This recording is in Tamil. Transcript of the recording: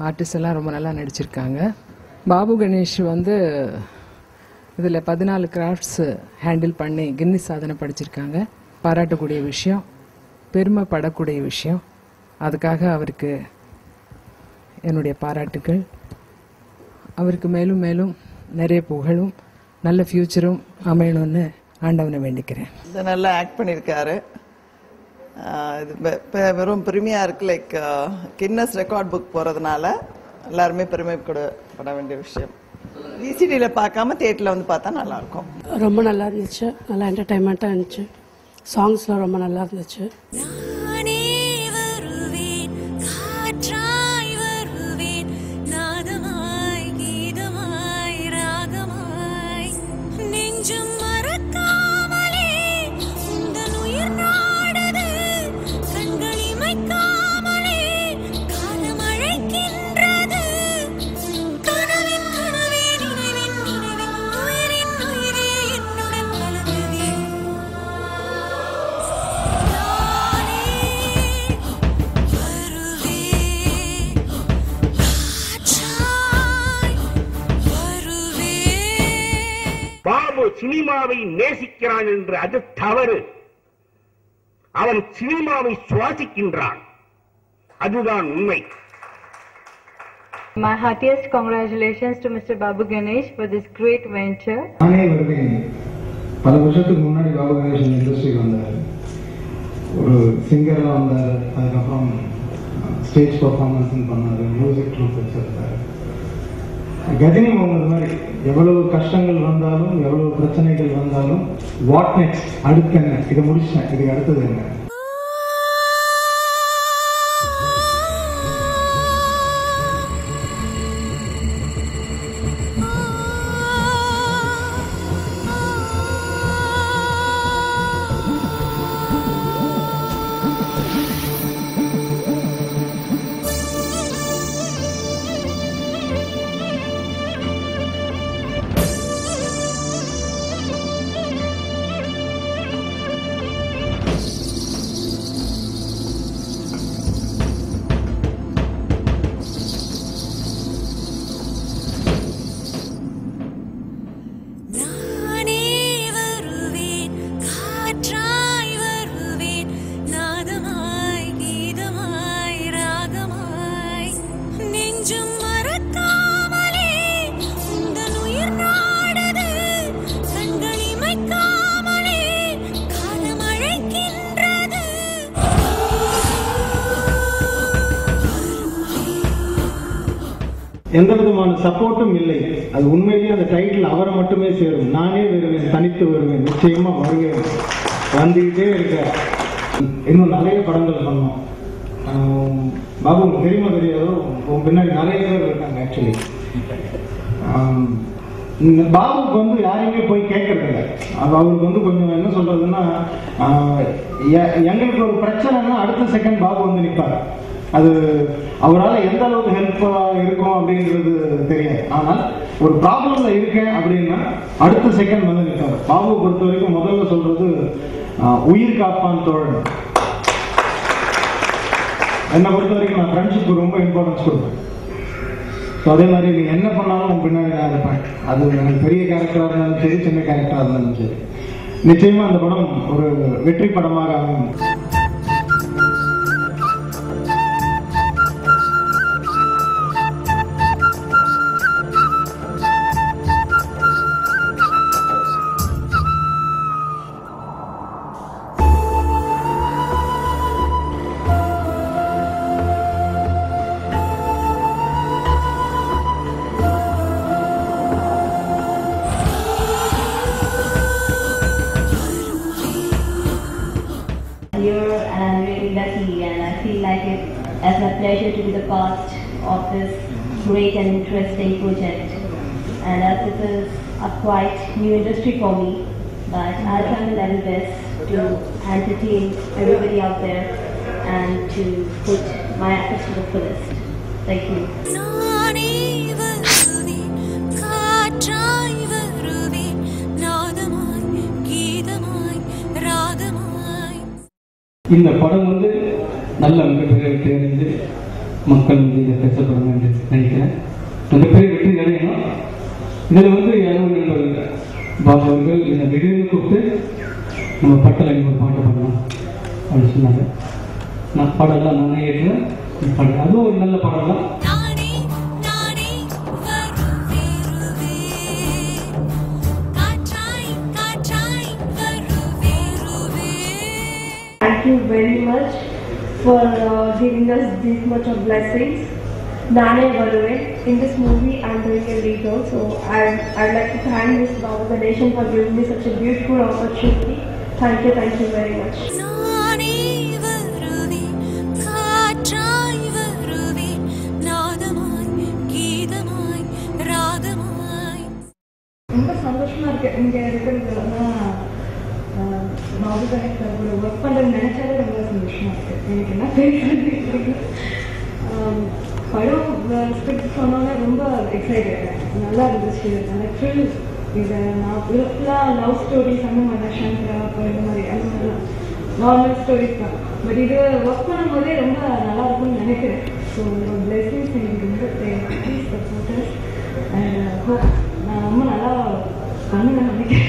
ஆர்டிஸ்ட் எல்லாம் ரொம்ப நல்லா நடிச்சிருக்காங்க. பாபு கணேஷ் வந்து இதில் 14 கிராஃப்ட்ஸ் ஹேண்டில் பண்ணி கின்னிஸ் சாதனை படிச்சிருக்காங்க. பாராட்டக்கூடிய விஷயம், பெருமைப்படக்கூடிய விஷயம். அதுக்காக அவருக்கு என்னுடைய பாராட்டுக்கள். அவருக்கு மேலும் மேலும் நிறைய புகழும் நல்ல ஃப்யூச்சரும் அமையணும்னு ஆண்டவனை வேண்டிக்கிறேன். இது நல்லா ஆக்ட் பண்ணியிருக்காரு. இது வெறும் பெருமையாக இருக்குது. லைக் கின்னஸ் ரெக்கார்ட் புக் போகிறதுனால எல்லாருமே பெருமைப்பட வேண்டிய விஷயம். விசிடியில் பார்க்காம தியேட்டரில் வந்து பார்த்தா நல்லாயிருக்கும். ரொம்ப நல்லா இருந்துச்சு, நல்லா என்டர்டைன்மெண்ட்டாக இருந்துச்சு. சாங்ஸ்லாம் ரொம்ப நல்லா இருந்துச்சு. பாபு சினிமாவை நேசிக்கிறான் என்று அது தவறு. அவன் சினிமாவை சுவாசிக்கின்றான், அதுதான் உண்மை. My heartiest congratulations to Mr. Babu Ganesh for this great venture. நானே வருவேன். பல வருஷத்துக்கு முன்னாடி பாபு கணேஷ் இண்டஸ்ட்ரிக்கு வந்தார். ஒரு சிங்கராக வந்தார். அதுக்கப்புறம் ஸ்டேஜ் பர்ஃபார்மன்ஸ் பண்ணார், மியூசிக் ட்ரூப் வச்சிருந்தார். கஜினி முகமது மாதிரி எவ்வளவு கஷ்டங்கள் வந்தாலும், எவ்வளவு பிரச்சனைகள் வந்தாலும், வாட் நெக்ஸ்ட், அடுத்து என்ன, இதை முடிச்சேன், இதுக்கு அடுத்தது என்ன. எந்த விதமான சப்போர்ட்டும் இல்லை. அது உண்மையிலேயே அந்த டைட்டில் அவரை மட்டுமே சேரும். நானே வருவேன், தனித்து வருவேன், நிச்சயமா வருவேன், வந்துகிட்டே இருக்க. இன்னும் நிறைய படங்கள் பண்ணோம். பாபு உங்களுக்கு தெரியுமா தெரியாதோ, உங்க பின்னாடி நிறைய பேர் இருக்காங்க. ஆக்சுவலி பாபுக்கு வந்து யாரையுமே போய் கேட்கறது இல்லை. அவருக்கு வந்து கொஞ்சம் என்ன சொல்றதுன்னா, எங்களுக்கு ஒரு பிரச்சனைனா அடுத்த செகண்ட் பாபு வந்து நிற்பார். அது அவரால் எந்த அளவுக்கு ஹெல்ப்ஃபுல்லாக இருக்கும் அப்படின்றது தெரியாது. ஆனால் ஒரு ப்ராப்ளம்ல இருக்கேன் அப்படின்னா அடுத்த செகண்ட் வந்து நிற்பார். பாபுவை பொறுத்த வரைக்கும் முதல்ல சொல்றது உயிர் காப்பான் தோழன். என்னை பொறுத்த வரைக்கும் நான் ஃப்ரெண்ட்ஷிப்புக்கு ரொம்ப இம்பார்ட்டன்ஸ் கொடுப்பேன். ஸோ அதே மாதிரி நீ என்ன பண்ணாலும் உன் பின்னாடி நான் இருப்பேன். அது எனக்கு பெரிய கேரக்டராக இருந்தாலும் சரி, சின்ன கேரக்டராக இருந்தாலும் சரி. நிச்சயமா அந்த படம் ஒரு வெற்றி படமாக அமையும். As a pleasure to be the part of this great and interesting project, and as it is a quite new industry for me, but I'll try my level best to entertain everybody out there and to put my efforts to the fullest. Thank you. இந்த படம் வந்து நல்ல மிகப்பெரிய தெரிஞ்சு மக்கள் வந்து இதை பேசப்படும் என்று நினைக்கிறேன். மிகப்பெரிய வெற்றி அடையணும். இதில் வந்து யாரும் பாபு அவர்கள் என்னை திடீர்னு கூப்பிட்டு நம்ம பட்டல் அங்கே ஒரு பாட்டு பண்ணலாம் அப்படின்னு சொன்னாங்க. நான் பாடலாம் நானே ஏற்றுவேன் பாடல், அதுவும் ஒரு நல்ல பாடல் தான். Thank you very much for giving us this much of blessings. Nane Varuve. In this movie, I'm doing a lead role, so I'd like to thank Ms. Babu Ganesh for giving me such a beautiful opportunity. Thank you very much. ரொம்ப சந்தோஷமா இருக்கு இங்க இருக்கிறதுலாம். பாபு கணேஷ் சாரோட ஒர்க் பண்ணுறது நினைச்சாலே ரொம்ப சந்தோஷமா இருக்கு. எனக்கு என்ன பேசுறது, படம் ஸ்கிரிப்ட் சொன்னோன்னே ரொம்ப எக்ஸைட்டட். நல்லா இருந்துச்சு, நல்லா த்ரில். இதை நான் ஃபுல்லாக லவ் ஸ்டோரிஸ் அந்த மாதிரி தான், சங்கரா அப்புறம் இந்த மாதிரி அந்த மாதிரிலாம் நார்மல் ஸ்டோரிஸ் தான். பட் இது ஒர்க் பண்ணும்போதே ரொம்ப நல்லா இருக்கும்னு நினைக்கிறேன். ஸோ உங்களோட பிளெஸிங்ஸ் எனக்கு ரொம்ப தேவை. Please support us. அண்ட் நான் ரொம்ப நல்லா பண்ணுவேன் நினைக்கிறேன்.